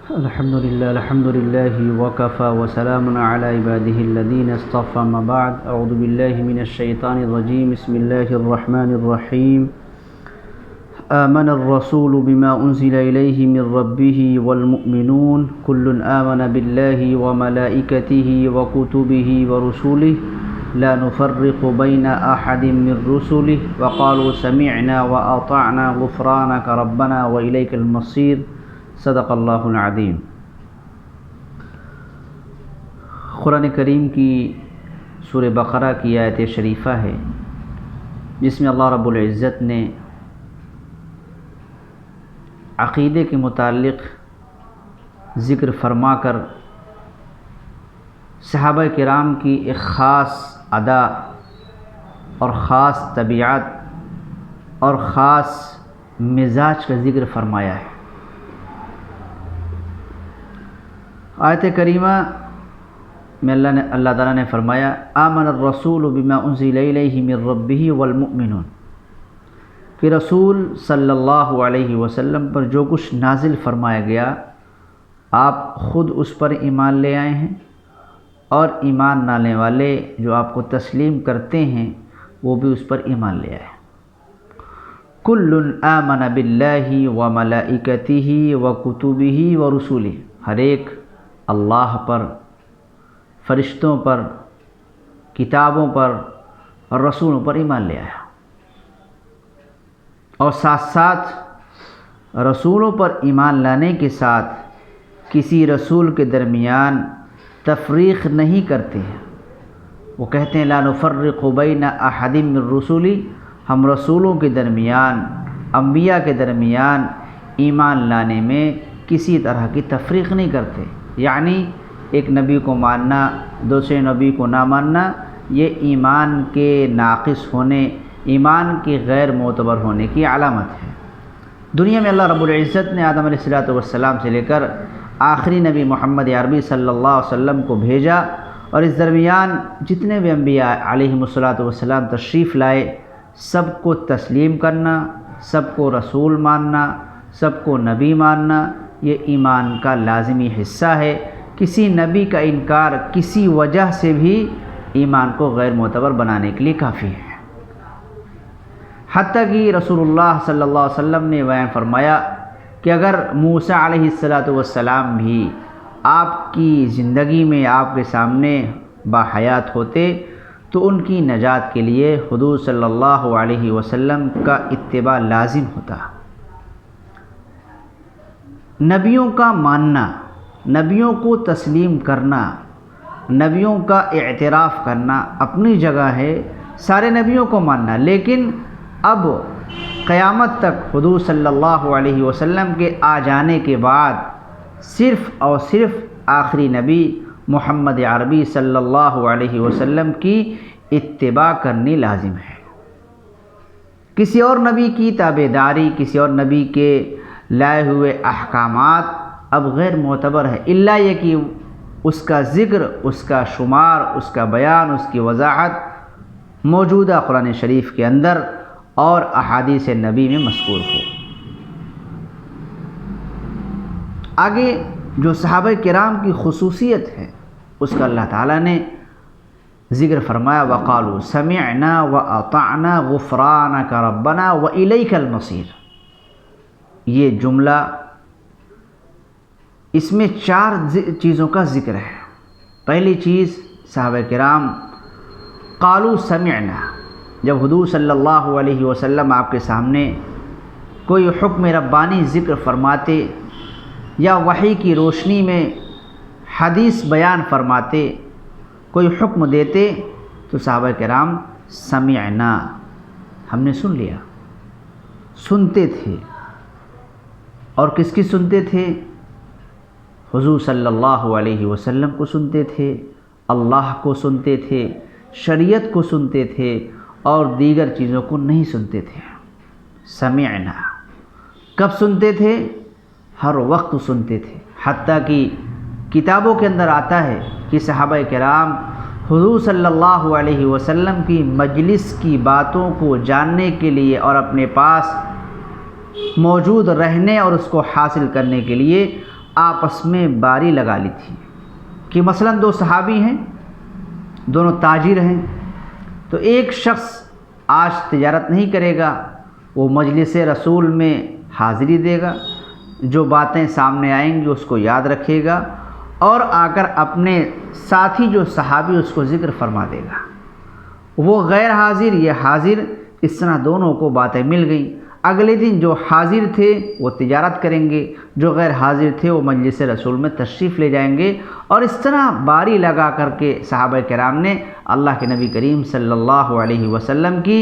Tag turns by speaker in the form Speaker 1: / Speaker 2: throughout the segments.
Speaker 1: الحمد لله وكفى وسلام على عباده الذين اصطفى ما بعد اعوذ بالله من الشيطان الرجيم بسم الله الرحمن الرحيم آمن الرسول بما أنزل إليه من ربه والمؤمنون كل آمن بالله وملائكته وكتبه ورسله لا نفرق بين أحد من رسله وقالوا سمعنا وأطعنا غفرانك ربنا وإليك المصير صدق اللہ العظیم۔ قرآن کریم کی سورہ بقرہ کی آیت شریفہ ہے جس میں اللہ رب العزت نے عقیدے کے متعلق ذکر فرما کر صحابہ کرام کی ایک خاص ادا اور خاص طبیعت اور خاص مزاج کا ذکر فرمایا ہے۔ آیت کریمہ میں اللہ تعالیٰ نے فرمایا آمن الرسول بما انزل الیہ من ربہ والمؤمنون، کہ رسول صلی اللہ علیہ وسلم پر جو کچھ نازل فرمایا گیا آپ خود اس پر ایمان لے آئے ہیں، اور ایمان نہ لانے والے جو آپ کو تسلیم کرتے ہیں وہ بھی اس پر ایمان لے آئے۔ کل آمن باللہ وملائکتہ وکتبہ ورسلہ، ہر ایک اللہ پر، فرشتوں پر، کتابوں پر اور رسولوں پر ایمان لے آیا، اور ساتھ ساتھ رسولوں پر ایمان لانے کے ساتھ کسی رسول کے درمیان تفریق نہیں کرتے ہیں۔ وہ کہتے ہیں لا نفرق بین احد من رسلی، ہم رسولوں کے درمیان، انبیاء کے درمیان ایمان لانے میں کسی طرح کی تفریق نہیں کرتے، یعنی ایک نبی کو ماننا دوسرے نبی کو نہ ماننا یہ ایمان کے ناقص ہونے، ایمان کے غیر معتبر ہونے کی علامت ہے۔ دنیا میں اللہ رب العزت نے آدم علیہ السلام سے لے کر آخری نبی محمد عربی صلی اللہ علیہ وسلم کو بھیجا، اور اس درمیان جتنے بھی انبیاء علیہم السلام تشریف لائے سب کو تسلیم کرنا، سب کو رسول ماننا، سب کو نبی ماننا یہ ایمان کا لازمی حصہ ہے۔ کسی نبی کا انکار کسی وجہ سے بھی ایمان کو غیر معتبر بنانے کے لیے کافی ہے۔ حتیٰ کہ رسول اللہ صلی اللہ علیہ وسلم نے بیان فرمایا کہ اگر موسیٰ علیہ السلام بھی آپ کی زندگی میں آپ کے سامنے باحیات ہوتے تو ان کی نجات کے لیے حضور صلی اللہ علیہ وسلم کا اتباع لازم ہوتا۔ نبیوں کا ماننا، نبیوں کو تسلیم کرنا، نبیوں کا اعتراف کرنا اپنی جگہ ہے، سارے نبیوں کو ماننا، لیکن اب قیامت تک حضور صلی اللہ علیہ وسلم کے آ جانے کے بعد صرف اور صرف آخری نبی محمد عربی صلی اللہ علیہ وسلم کی اتباع کرنی لازم ہے۔ کسی اور نبی کی تابعداری، کسی اور نبی کے لائے ہوئے احکامات اب غیر معتبر ہے، الا یہ کہ اس کا ذکر، اس کا شمار، اس کا بیان، اس کی وضاحت موجودہ قرآن شریف کے اندر اور احادیث نبی میں مذکور ہو۔ آگے جو صحابہ کرام کی خصوصیت ہے اس کا اللہ تعالیٰ نے ذکر فرمایا وقالوا سمعنا واطعنا غفرانک ربنا والیک المصیر۔ یہ جملہ اس میں 4 چیزوں کا ذکر ہے۔ پہلی چیز صحابہ کرام قالوا سمعنا، جب حضور صلی اللہ علیہ وسلم آپ کے سامنے کوئی حکم ربانی ذکر فرماتے یا وحی کی روشنی میں حدیث بیان فرماتے، کوئی حکم دیتے تو صحابہ کرام سمعنا، ہم نے سن لیا، سنتے تھے۔ اور کس کی سنتے تھے؟ حضور صلی اللہ علیہ وسلم کو سنتے تھے، اللہ کو سنتے تھے، شریعت کو سنتے تھے، اور دیگر چیزوں کو نہیں سنتے تھے۔ سمعنا کب سنتے تھے؟ ہر وقت سنتے تھے، حتیٰ کہ کتابوں کے اندر آتا ہے کہ صحابہ کرام حضور صلی اللہ علیہ وسلم کی مجلس کی باتوں کو جاننے کے لیے اور اپنے پاس موجود رہنے اور اس کو حاصل کرنے کے لیے آپس میں باری لگا لی تھی کہ مثلاً دو صحابی ہیں، دونوں تاجر ہیں، تو ایک شخص آج تجارت نہیں کرے گا، وہ مجلس رسول میں حاضری دے گا، جو باتیں سامنے آئیں گی اس کو یاد رکھے گا اور آ کر اپنے ساتھی جو صحابی اس کو ذکر فرما دے گا۔ وہ غیر حاضر، یہ حاضر، اس طرح دونوں کو باتیں مل گئیں۔ اگلے دن جو حاضر تھے وہ تجارت کریں گے، جو غیر حاضر تھے وہ مجلس رسول میں تشریف لے جائیں گے، اور اس طرح باری لگا کر کے صحابہ کرام نے اللہ کے نبی کریم صلی اللہ علیہ وسلم کی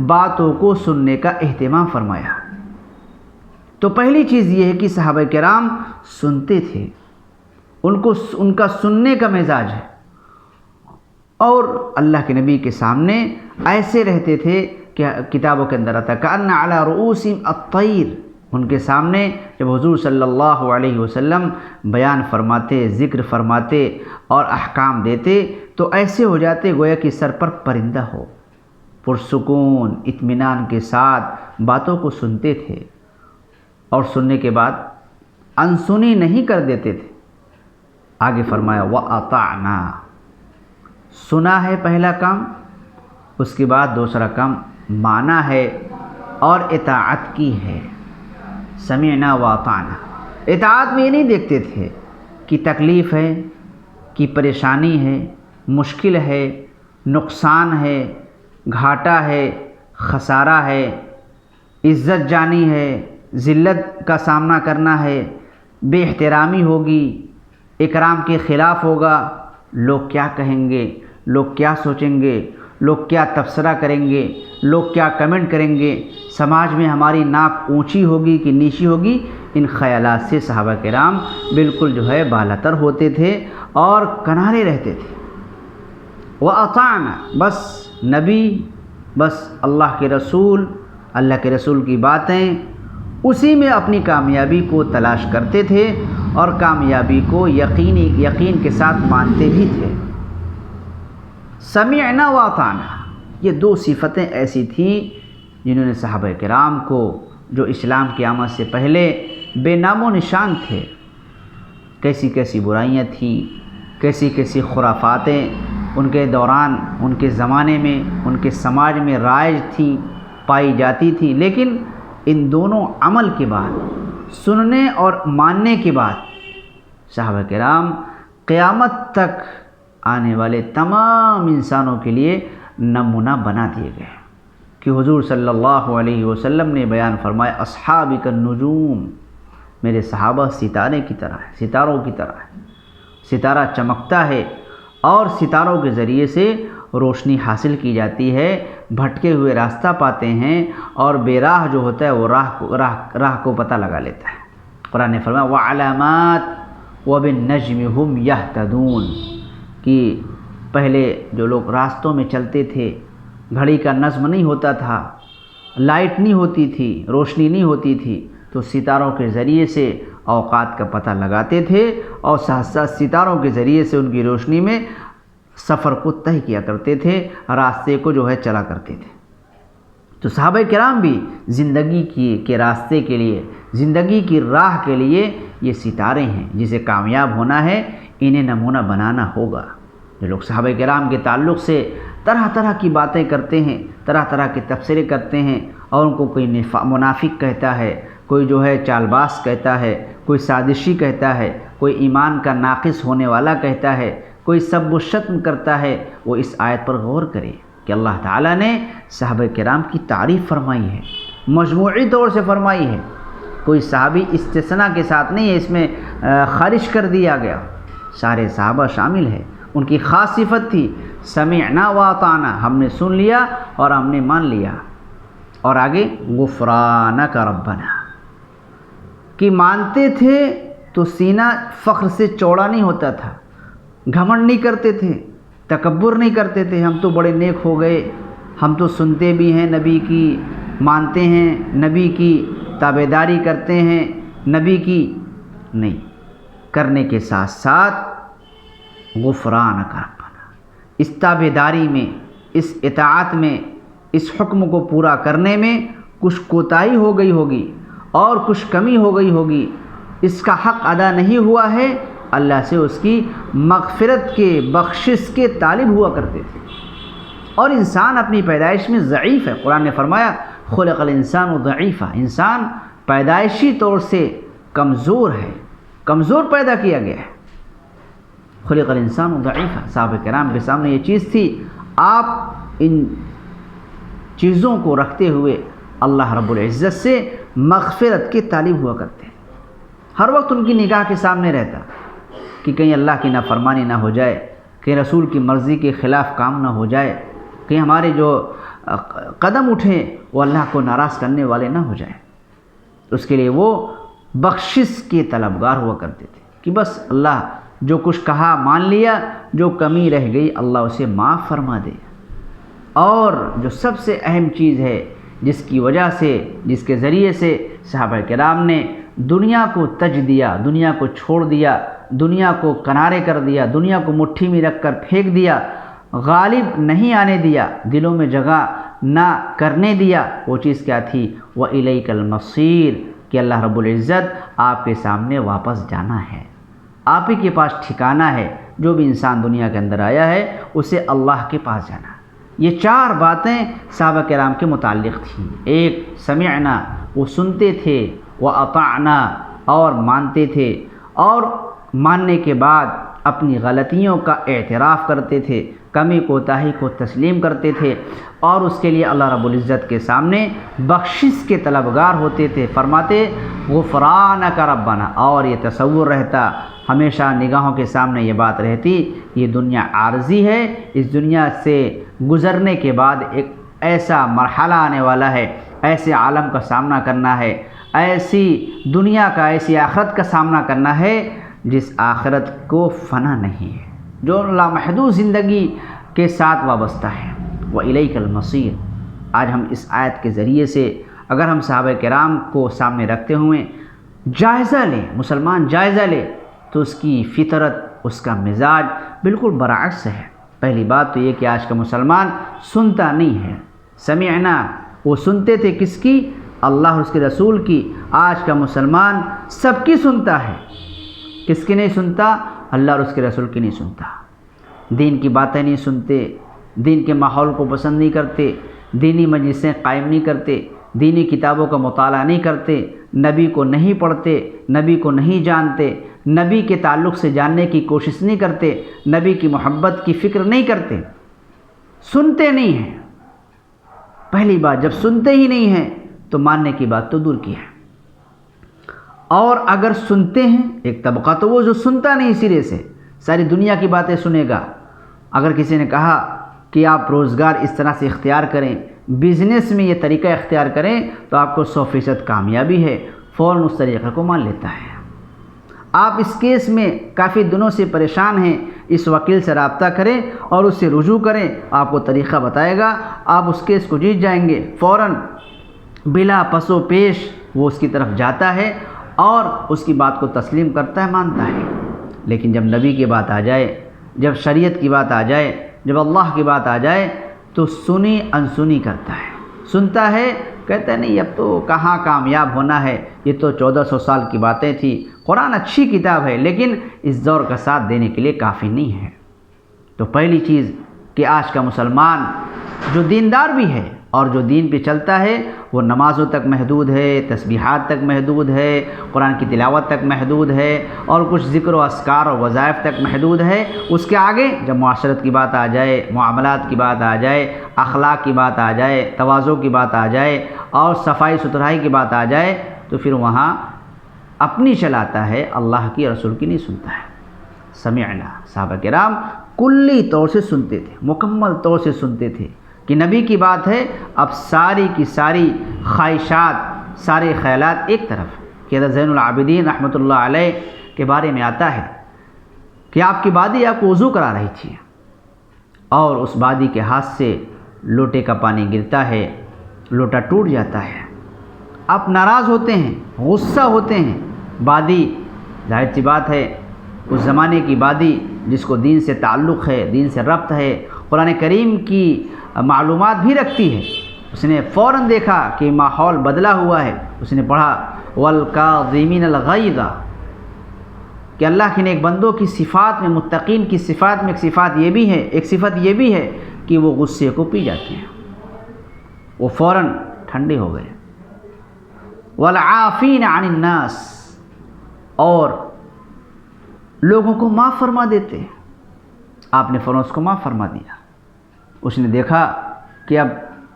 Speaker 1: باتوں کو سننے کا اہتمام فرمایا۔ تو پہلی چیز یہ ہے کہ صحابہ کرام سنتے تھے، ان کا سننے کا مزاج ہے، اور اللہ کے نبی کے سامنے ایسے رہتے تھے کہ کتابوں کے اندر آتا ہے کأن علی رؤوسہم الطیر، ان کے سامنے جب حضور صلی اللہ علیہ وسلم بیان فرماتے، ذکر فرماتے اور احکام دیتے تو ایسے ہو جاتے گویا کہ سر پر پرندہ ہو، پرسکون اطمینان کے ساتھ باتوں کو سنتے تھے، اور سننے کے بعد انسنی نہیں کر دیتے تھے۔ آگے فرمایا وَأَطَعْنَا، سنا ہے پہلا کام، اس کے بعد دوسرا کام مانا ہے اور اطاعت کی ہے۔ سمعنا وَأَطَعْنَا، اطاعت میں یہ نہیں دیکھتے تھے کہ تکلیف ہے، کہ پریشانی ہے، مشکل ہے، نقصان ہے، گھاٹا ہے، خسارہ ہے، عزت جانی ہے، ذلت کا سامنا کرنا ہے، بے احترامی ہوگی، اکرام کے خلاف ہوگا، لوگ کیا کہیں گے، لوگ کیا سوچیں گے، لوگ کیا تبصرہ کریں گے، لوگ کیا کمنٹ کریں گے، سماج میں ہماری ناک اونچی ہوگی کہ نیچی ہوگی، ان خیالات سے صحابہ کرام بالکل جو ہے بالاتر ہوتے تھے اور کنارے رہتے تھے۔ وَأَطَعْنَا، بس نبی، بس اللہ کے رسول کی باتیں، اسی میں اپنی کامیابی کو تلاش کرتے تھے اور کامیابی کو یقین کے ساتھ مانتے بھی تھے۔ سمعنا وَأَطَعْنَا، یہ دو صفتیں ایسی تھیں جنہوں نے صحابہ کرام کو، جو اسلام کی آمد سے پہلے بے نام و نشان تھے، کیسی کیسی برائیاں تھیں، کیسی کیسی خرافاتیں ان کے دوران، ان کے زمانے میں، ان کے سماج میں رائج تھیں، پائی جاتی تھی، لیکن ان دونوں عمل کے بعد، سننے اور ماننے کے بعد، صحابہ کرام قیامت تک آنے والے تمام انسانوں کے لیے نمونہ بنا دیے گئے، کہ حضور صلی اللہ علیہ وسلم نے بیان فرمایا اصحابی کالنجوم، میرے صحابہ ستارے کی طرح ہے، ستاروں کی طرح ہے، ستارہ چمکتا ہے اور ستاروں کے ذریعے سے روشنی حاصل کی جاتی ہے، بھٹکے ہوئے راستہ پاتے ہیں، اور بے راہ جو ہوتا ہے وہ راہ کو پتہ لگا لیتا ہے۔ قرآن نے فرمایا وَعَلَامَاتٍ وَبِالنَّجْمِ هُمْ يَهْتَدُونَ، کہ پہلے جو لوگ راستوں میں چلتے تھے، گھڑی کا نظم نہیں ہوتا تھا، لائٹ نہیں ہوتی تھی، روشنی نہیں ہوتی تھی، تو ستاروں کے ذریعے سے اوقات کا پتہ لگاتے تھے، اور ساتھ ساتھ ستاروں کے ذریعے سے ان کی روشنی میں سفر کو طے کیا کرتے تھے، راستے کو جو ہے چلا کرتے تھے۔ تو صحابہ کرام بھی زندگی کے راستے کے لیے، زندگی کی راہ کے لیے یہ ستارے ہیں، جسے کامیاب ہونا ہے انہیں نمونہ بنانا ہوگا۔ جو لوگ صحابہ کرام کے تعلق سے طرح طرح کی باتیں کرتے ہیں، طرح طرح کے تبصرے کرتے ہیں، اور ان کو کوئی منافق کہتا ہے، کوئی جو ہے چال باز کہتا ہے، کوئی سازشی کہتا ہے، کوئی ایمان کا ناقص ہونے والا کہتا ہے، کوئی سب و شتم کرتا ہے، وہ اس آیت پر غور کرے کہ اللہ تعالیٰ نے صحابہ کرام کی تعریف فرمائی ہے، مجموعی طور سے فرمائی ہے، کوئی صحابی استثناء کے ساتھ نہیں ہے، اس میں خارج کر دیا گیا، سارے صحابہ شامل ہیں۔ ان کی خاص صفت تھی سمعنا وَأَطَعْنَا، ہم نے سن لیا اور ہم نے مان لیا۔ اور آگے غفرانک ربنا، کہ مانتے تھے تو سینہ فخر سے چوڑا نہیں ہوتا تھا، گھمنڈ نہیں کرتے تھے، تکبر نہیں کرتے تھے، ہم تو بڑے نیک ہو گئے، ہم تو سنتے بھی ہیں نبی کی، مانتے ہیں نبی کی، تابعداری کرتے ہیں نبی کی، نہیں، کرنے کے ساتھ ساتھ غفرانک ربنا، اس تابعداری میں، اس اطاعت میں، اس حکم کو پورا کرنے میں کچھ کوتاہی ہو گئی ہوگی اور کچھ کمی ہو گئی ہوگی، اس کا حق ادا نہیں ہوا ہے، اللہ سے اس کی مغفرت کے، بخشش کے طالب ہوا کرتے تھے۔ اور انسان اپنی پیدائش میں ضعیف ہے۔ قرآن نے فرمایا خلق الانسان ضعیفا، انسان پیدائشی طور سے کمزور ہے، کمزور پیدا کیا گیا ہے۔ خلق الانسان ضعیفا، صحابہ کرام کے سامنے یہ چیز تھی۔ آپ ان چیزوں کو رکھتے ہوئے اللہ رب العزت سے مغفرت کے طالب ہوا کرتے ہیں۔ ہر وقت ان کی نگاہ کے سامنے رہتا کہ کہیں اللہ کی نافرمانی نہ ہو جائے، کہیں رسول کی مرضی کے خلاف کام نہ ہو جائے، کہیں ہمارے جو قدم اٹھیں وہ اللہ کو ناراض کرنے والے نہ ہو جائیں۔ اس کے لیے وہ بخشش کے طلبگار ہوا کرتے تھے کہ بس اللہ جو کچھ کہا مان لیا، جو کمی رہ گئی اللہ اسے معاف فرما دے۔ اور جو سب سے اہم چیز ہے جس کی وجہ سے، جس کے ذریعے سے صحابہ کرام نے دنیا کو تج دیا، دنیا کو چھوڑ دیا، دنیا کو کنارے کر دیا، دنیا کو مٹھی میں رکھ کر پھینک دیا، غالب نہیں آنے دیا، دلوں میں جگہ نہ کرنے دیا، وہ چیز کیا تھی؟ وَإِلَيْكَ الْمَصِيرُ، کہ اللہ رب العزت آپ کے سامنے واپس جانا ہے، آپ ہی کے پاس ٹھکانہ ہے۔ جو بھی انسان دنیا کے اندر آیا ہے اسے اللہ کے پاس جانا۔ یہ چار باتیں صحابہ کرام کے متعلق تھیں۔ ایک سمعنا، وہ سنتے تھے، وَأَطَعْنَا، اور مانتے تھے، اور ماننے کے بعد اپنی غلطیوں کا اعتراف کرتے تھے، کمی کوتاہی کو تسلیم کرتے تھے، اور اس کے لیے اللہ رب العزت کے سامنے بخشش کے طلبگار ہوتے تھے۔ فرماتے غفرانک ربنا، اور یہ تصور رہتا، ہمیشہ نگاہوں کے سامنے یہ بات رہتی، یہ دنیا عارضی ہے، اس دنیا سے گزرنے کے بعد ایک ایسا مرحلہ آنے والا ہے، ایسے عالم کا سامنا کرنا ہے، ایسی دنیا کا، ایسی آخرت کا سامنا کرنا ہے جس آخرت کو فنا نہیں ہے، جو لامحدود زندگی کے ساتھ وابستہ ہے۔ وَإِلَيْكَ الْمَصِيرُ۔ آج ہم اس آیت کے ذریعے سے اگر ہم صحابہ کرام کو سامنے رکھتے ہوئے جائزہ لیں، مسلمان جائزہ لے، تو اس کی فطرت، اس کا مزاج بالکل برعکس ہے۔ پہلی بات تو یہ کہ آج کا مسلمان سنتا نہیں ہے۔ سمعنا، وہ سنتے تھے کس کی؟ اللہ اور اس کے رسول کی۔ آج کا مسلمان سب کی سنتا ہے، کس کی نہیں سنتا؟ اللہ اور اس کے رسول کی نہیں سنتا۔ دین کی باتیں نہیں سنتے، دین کے ماحول کو پسند نہیں کرتے، دینی مجلسیں قائم نہیں کرتے، دینی کتابوں کا مطالعہ نہیں کرتے، نبی کو نہیں پڑھتے، نبی کو نہیں جانتے، نبی کے تعلق سے جاننے کی کوشش نہیں کرتے، نبی کی محبت کی فکر نہیں کرتے، سنتے نہیں ہیں۔ پہلی بات، جب سنتے ہی نہیں ہیں تو ماننے کی بات تو دور کی ہے۔ اور اگر سنتے ہیں، ایک طبقہ تو وہ جو سنتا نہیں سرے سے، ساری دنیا کی باتیں سنے گا۔ اگر کسی نے کہا کہ آپ روزگار اس طرح سے اختیار کریں، بزنس میں یہ طریقہ اختیار کریں تو آپ کو 100% کامیابی ہے، فوراً اس طریقے کو مان لیتا ہے۔ آپ اس کیس میں کافی دنوں سے پریشان ہیں، اس وکیل سے رابطہ کریں اور اس سے رجوع کریں، آپ کو طریقہ بتائے گا، آپ اس کیس کو جیت جائیں گے۔ فوراً بلا پس و پیش وہ اس کی طرف جاتا ہے اور اس کی بات کو تسلیم کرتا ہے، مانتا ہے۔ لیکن جب نبی کی بات آ جائے، جب شریعت کی بات آ جائے، جب اللہ کی بات آ جائے تو سنی انسنی کرتا ہے، سنتا ہے، کہتا ہے نہیں اب تو کہاں کامیاب ہونا ہے، یہ تو 1400 سال کی باتیں تھی، قرآن اچھی کتاب ہے لیکن اس دور کا ساتھ دینے کے لیے کافی نہیں ہے۔ تو پہلی چیز کہ آج کا مسلمان جو دیندار بھی ہے اور جو دین پہ چلتا ہے وہ نمازوں تک محدود ہے، تسبیحات تک محدود ہے، قرآن کی تلاوت تک محدود ہے، اور کچھ ذکر و اذکار اور وظائف تک محدود ہے۔ اس کے آگے جب معاشرت کی بات آ جائے، معاملات کی بات آ جائے، اخلاق کی بات آ جائے، تواضع کی بات آ جائے اور صفائی ستھرائی کی بات آ جائے تو پھر وہاں اپنی چلاتا ہے، اللہ کی رسول کی نہیں سنتا ہے۔ سمعنا، صحابہ کرام کلی طور سے سنتے تھے، مکمل طور سے سنتے تھے کہ نبی کی بات ہے، اب ساری کی ساری خواہشات، سارے خیالات ایک طرف۔ کہ حضرت زین العابدین رحمۃ اللہ علیہ کے بارے میں آتا ہے کہ آپ کی وادی آپ کو وضو کرا رہی تھی اور اس وادی کے ہاتھ سے لوٹے کا پانی گرتا ہے، لوٹا ٹوٹ جاتا ہے، آپ ناراض ہوتے ہیں، غصہ ہوتے ہیں۔ وادی ظاہر سی بات ہے اس زمانے کی وادی جس کو دین سے تعلق ہے، دین سے ربط ہے، قرآن کریم کی معلومات بھی رکھتی ہے، اس نے فوراً دیکھا کہ ماحول بدلا ہوا ہے، اس نے پڑھا وَالْكَاظِمِينَ الْغَيْظَ، کہ اللہ کے نیک بندوں کی صفات میں، متقین کی صفات میں ایک صفت یہ بھی ہے کہ وہ غصے کو پی جاتے ہیں، وہ فوراً ٹھنڈے ہو گئے۔ والعافین عن الناس، اور لوگوں کو معاف فرما دیتے ہیں۔ آپ نے فوراً اس کو معاف فرما دیا۔ اس نے دیکھا کہ اب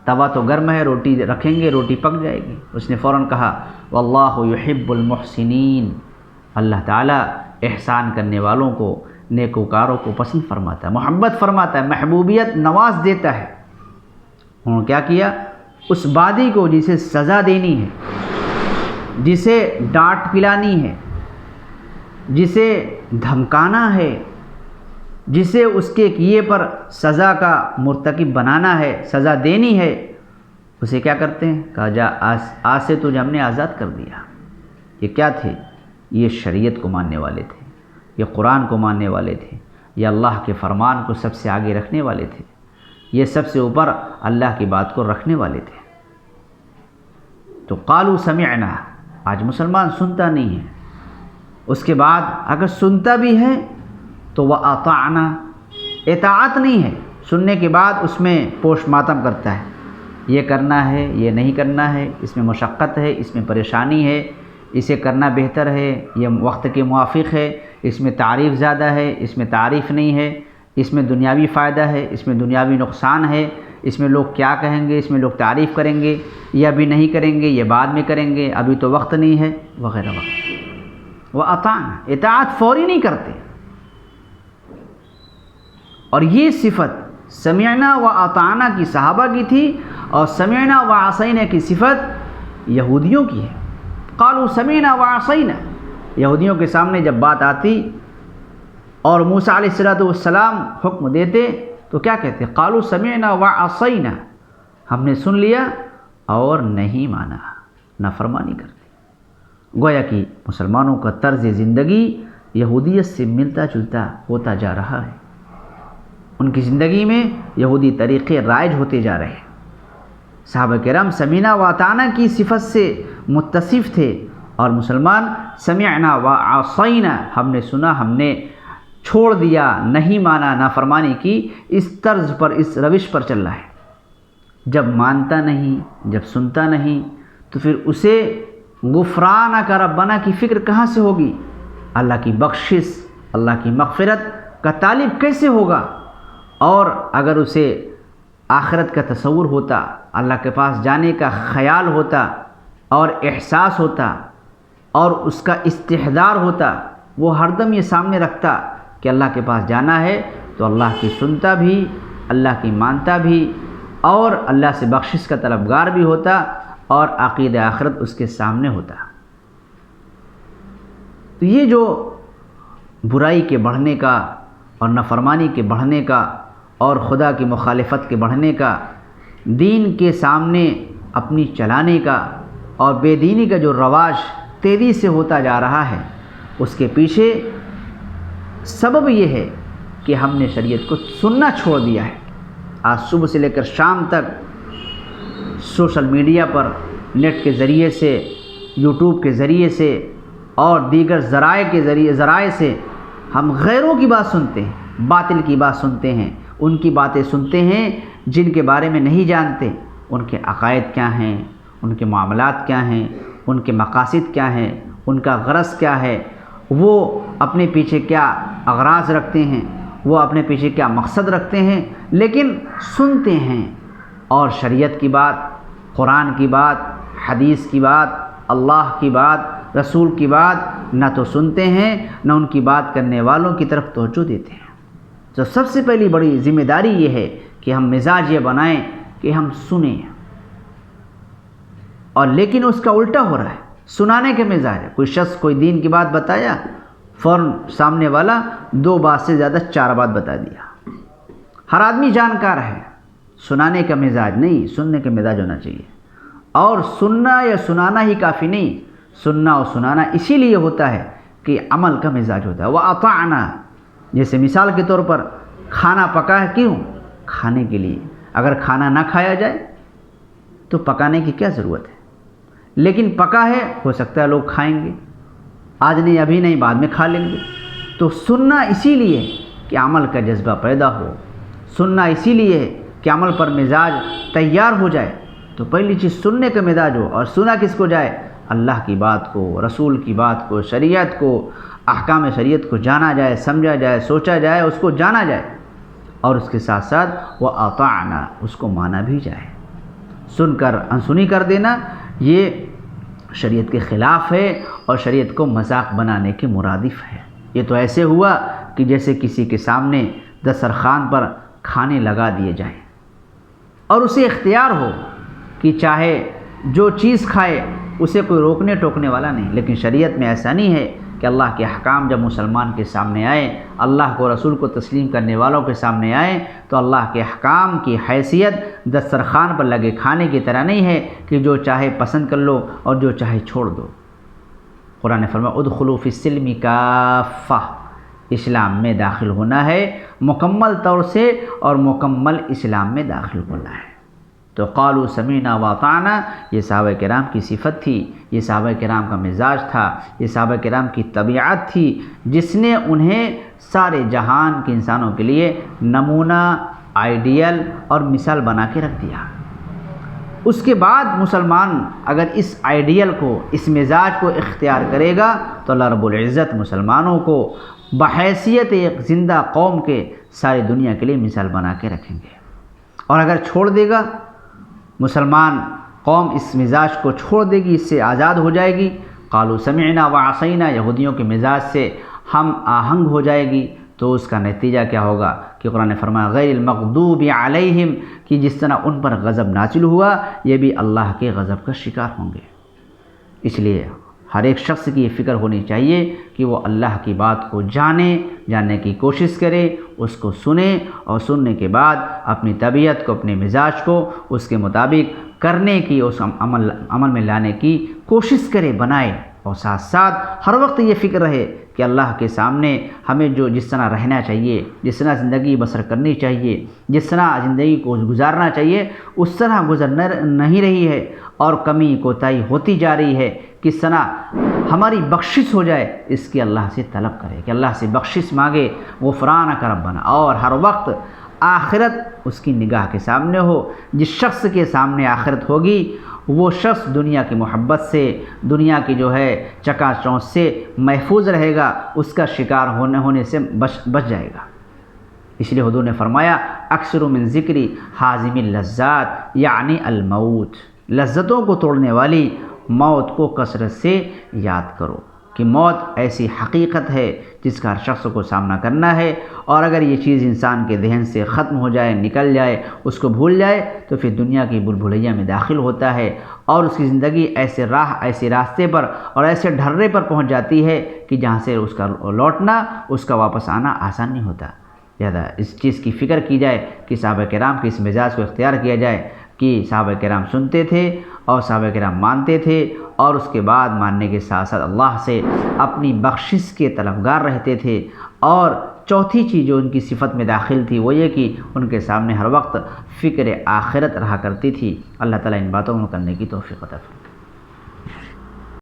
Speaker 1: توا تو گرم ہے، روٹی رکھیں گے، روٹی پک جائے گی، اس نے فوراً کہا واللہ یحب المحسنین، اللہ تعالیٰ احسان کرنے والوں کو، نیکوکاروں کو پسند فرماتا ہے، محبت فرماتا ہے، محبوبیت نواز دیتا ہے۔ انہوں نے کیا کیا؟ اس بادی کو جسے سزا دینی ہے، جسے ڈانٹ پلانی ہے، جسے دھمکانا ہے، جسے اس کے کیے پر سزا کا مرتکب بنانا ہے، سزا دینی ہے، اسے کیا کرتے ہیں؟ کہا جا آج سے تجھے ہم نے آزاد کر دیا۔ یہ کیا تھے؟ یہ شریعت کو ماننے والے تھے، یہ قرآن کو ماننے والے تھے، یہ اللہ کے فرمان کو سب سے آگے رکھنے والے تھے، یہ سب سے اوپر اللہ کی بات کو رکھنے والے تھے۔ تو قالوا سمعنا، آج مسلمان سنتا نہیں ہے، اس کے بعد اگر سنتا بھی ہے تو وَأَطَعْنَا، اطاعت نہیں ہے، سننے کے بعد اس میں پوش ماتم کرتا ہے، یہ کرنا ہے، یہ نہیں کرنا ہے، اس میں مشقت ہے، اس میں پریشانی ہے، اسے کرنا بہتر ہے، یہ وقت کے موافق ہے، اس میں تعریف زیادہ ہے، اس میں تعریف نہیں ہے، اس میں دنیاوی فائدہ ہے، اس میں دنیاوی نقصان ہے، اس میں لوگ کیا کہیں گے، اس میں لوگ تعریف کریں گے، یہ ابھی نہیں کریں گے، یہ بعد میں کریں گے، ابھی تو وقت نہیں ہے، وغیرہ وغیرہ۔ وَأَطَعْنَا، اطاعت فوری نہیں کرتے۔ اور یہ صفت سمعنا و اطعنا کی صحابہ کی تھی، اور سمعنا و عصینا کی صفت یہودیوں کی ہے۔ قالوا سمعنا و عصینا، یہودیوں کے سامنے جب بات آتی اور موسیٰ علیہ السلام حکم دیتے تو کیا کہتے؟ قالوا سمعنا و عصینا، ہم نے سن لیا اور نہیں مانا، نافرمانی کرتے۔ گویا کہ مسلمانوں کا طرز زندگی یہودیت سے ملتا جلتا ہوتا جا رہا ہے، ان کی زندگی میں یہودی طریقے رائج ہوتے جا رہے ہیں۔ صحابہ کرام سمعنا و اطعنا کی صفت سے متصف تھے، اور مسلمان سمعنا و عصینا، ہم نے سنا، ہم نے چھوڑ دیا، نہیں مانا، نافرمانی کی، اس طرز پر، اس روش پر چل رہا ہے۔ جب مانتا نہیں، جب سنتا نہیں، تو پھر اسے غفرانک ربنا کی فکر کہاں سے ہوگی؟ اللہ کی بخشش، اللہ کی مغفرت کا طالب کیسے ہوگا؟ اور اگر اسے آخرت کا تصور ہوتا، اللہ کے پاس جانے کا خیال ہوتا اور احساس ہوتا اور اس کا استحضار ہوتا، وہ ہر دم یہ سامنے رکھتا کہ اللہ کے پاس جانا ہے، تو اللہ کی سنتا بھی، اللہ کی مانتا بھی، اور اللہ سے بخشش کا طلبگار بھی ہوتا، اور عقیدہ آخرت اس کے سامنے ہوتا۔ تو یہ جو برائی کے بڑھنے کا اور نافرمانی کے بڑھنے کا اور خدا کی مخالفت کے بڑھنے کا، دین کے سامنے اپنی چلانے کا اور بے دینی کا جو رواج تیزی سے ہوتا جا رہا ہے، اس کے پیچھے سبب یہ ہے کہ ہم نے شریعت کو سننا چھوڑ دیا ہے۔ آج صبح سے لے کر شام تک سوشل میڈیا پر، نیٹ کے ذریعے سے، یوٹیوب کے ذریعے سے اور دیگر ذرائع سے ہم غیروں کی بات سنتے ہیں، باطل کی بات سنتے ہیں، ان کی باتیں سنتے ہیں جن کے بارے میں نہیں جانتے، ان کے عقائد کیا ہیں، ان کے معاملات کیا ہیں، ان کے مقاصد کیا ہیں، ان کا غرض کیا ہے، وہ اپنے پیچھے کیا اغراض رکھتے ہیں، وہ اپنے پیچھے کیا مقصد رکھتے ہیں، لیکن سنتے ہیں، اور شریعت کی بات، قرآن کی بات، حدیث کی بات، اللہ کی بات، رسول کی بات نہ تو سنتے ہیں، نہ ان کی بات کرنے والوں کی طرف توجہ دیتے ہیں۔ تو سب سے پہلی بڑی ذمہ داری یہ ہے کہ ہم مزاج یہ بنائیں کہ ہم سنیں، اور لیکن اس کا الٹا ہو رہا ہے، سنانے کے مزاج ہے۔ کوئی شخص کوئی دین کی بات بتایا، فوراً سامنے والا 2 بات سے زیادہ 4 بات بتا دیا۔ ہر آدمی جانکار ہے، سنانے کا مزاج نہیں، سننے کا مزاج ہونا چاہیے۔ اور سننا یا سنانا ہی کافی نہیں، سننا اور سنانا اسی لیے ہوتا ہے کہ عمل کا مزاج ہوتا ہے۔ وَأَطَعْنَا، جیسے مثال کے طور پر کھانا پکا ہے، کیوں؟ کھانے کے لیے۔ اگر کھانا نہ کھایا جائے تو پکانے کی کیا ضرورت ہے؟ لیکن پکا ہے، ہو سکتا ہے لوگ کھائیں گے، آج نہیں، ابھی نہیں، بعد میں کھا لیں گے۔ تو سننا اسی لیے کہ عمل کا جذبہ پیدا ہو، سننا اسی لیے کہ عمل پر مزاج تیار ہو جائے۔ تو پہلی چیز سننے کا مزاج ہو، اور سنا کس کو جائے؟ اللہ کی بات کو، رسول کی بات کو، شریعت کو، احکام شریعت کو جانا جائے، سمجھا جائے، سوچا جائے، اس کو جانا جائے، اور اس کے ساتھ ساتھ وَأَطَعْنَا، اس کو مانا بھی جائے۔ سن کر انسنی کر دینا یہ شریعت کے خلاف ہے اور شریعت کو مذاق بنانے کے مرادف ہے۔ یہ تو ایسے ہوا کہ جیسے کسی کے سامنے دسترخوان پر کھانے لگا دیے جائیں اور اسے اختیار ہو کہ چاہے جو چیز کھائے، اسے کوئی روکنے ٹوکنے والا نہیں۔ لیکن شریعت میں ایسا نہیں ہے کہ اللہ کے احکام جب مسلمان کے سامنے آئے، اللہ کو، رسول کو تسلیم کرنے والوں کے سامنے آئے، تو اللہ کے احکام کی حیثیت دسترخوان پر لگے کھانے کی طرح نہیں ہے کہ جو چاہے پسند کر لو اور جو چاہے چھوڑ دو۔ قرآن نے فرمایا ادخلوا فی السلم کافہ، اسلام میں داخل ہونا ہے مکمل طور سے، اور مکمل اسلام میں داخل ہونا ہے۔ تو قالوا سمعنا واطعنا، یہ صحابہ کرام کی صفت تھی، یہ صحابہ کرام کا مزاج تھا، یہ صحابہ کرام کی طبیعت تھی، جس نے انہیں سارے جہان کے انسانوں کے لیے نمونہ، آئیڈیل اور مثال بنا کے رکھ دیا۔ اس کے بعد مسلمان اگر اس آئیڈیل کو، اس مزاج کو اختیار کرے گا تو اللہ رب العزت مسلمانوں کو بحیثیت ایک زندہ قوم کے ساری دنیا کے لیے مثال بنا کے رکھیں گے۔ اور اگر چھوڑ دے گا مسلمان قوم، اس مزاج کو چھوڑ دے گی، اس سے آزاد ہو جائے گی، قالوا سمعنا وعصینا، یہودیوں کے مزاج سے ہم آہنگ ہو جائے گی، تو اس کا نتیجہ کیا ہوگا کہ قرآن نے فرمایا غیر المغضوب علیہم، کہ جس طرح ان پر غضب نازل ہوا، یہ بھی اللہ کے غضب کا شکار ہوں گے۔ اس لیے ہر ایک شخص کی یہ فکر ہونی چاہیے کہ وہ اللہ کی بات کو جاننے کی کوشش کرے، اس کو سنے، اور سننے کے بعد اپنی طبیعت کو، اپنے مزاج کو اس کے مطابق کرنے کی، اس عمل میں لانے کی کوشش کرے، بنائے، اور ساتھ ساتھ ہر وقت یہ فکر رہے کہ اللہ کے سامنے ہمیں جس طرح رہنا چاہیے، جس طرح زندگی بسر کرنی چاہیے، جس طرح زندگی کو گزارنا چاہیے، اس طرح گزرنا نہیں رہی ہے، اور کمی کوتاہی ہوتی جا رہی ہے۔ کس طرح ہماری بخشش ہو جائے، اس کی اللہ سے طلب کرے کہ اللہ سے بخشش مانگے، غفرانک ربنا، اور ہر وقت آخرت اس کی نگاہ کے سامنے ہو۔ جس شخص کے سامنے آخرت ہوگی، وہ شخص دنیا کی محبت سے، دنیا کی چکا چوند سے محفوظ رہے گا، اس کا شکار ہونے سے بچ جائے گا۔ اس لیے حضور نے فرمایا اکثر من ذکری حازم اللذات، یعنی الموت، لذتوں کو توڑنے والی موت کو کثرت سے یاد کرو، کہ موت ایسی حقیقت ہے جس کا ہر شخص کو سامنا کرنا ہے، اور اگر یہ چیز انسان کے ذہن سے ختم ہو جائے، نکل جائے، اس کو بھول جائے، تو پھر دنیا کی بھول میں داخل ہوتا ہے، اور اس کی زندگی ایسے راستے پر اور ایسے ڈھرے پر پہنچ جاتی ہے کہ جہاں سے اس کا لوٹنا، اس کا واپس آنا آسان نہیں ہوتا۔ لہذا اس چیز کی فکر کی جائے کہ صحابہ کرام کے اس مزاج کو اختیار کیا جائے کہ صحابہ کرام سنتے تھے اور صحابہ کرام مانتے تھے، اور اس کے بعد ماننے کے ساتھ ساتھ اللہ سے اپنی بخشش کے طلبگار رہتے تھے۔ اور چوتھی چیز جو ان کی صفت میں داخل تھی وہ یہ کہ ان کے سامنے ہر وقت فکر آخرت رہا کرتی تھی۔ اللہ تعالیٰ ان باتوں کو کرنے کی توفیق عطا فرمائے۔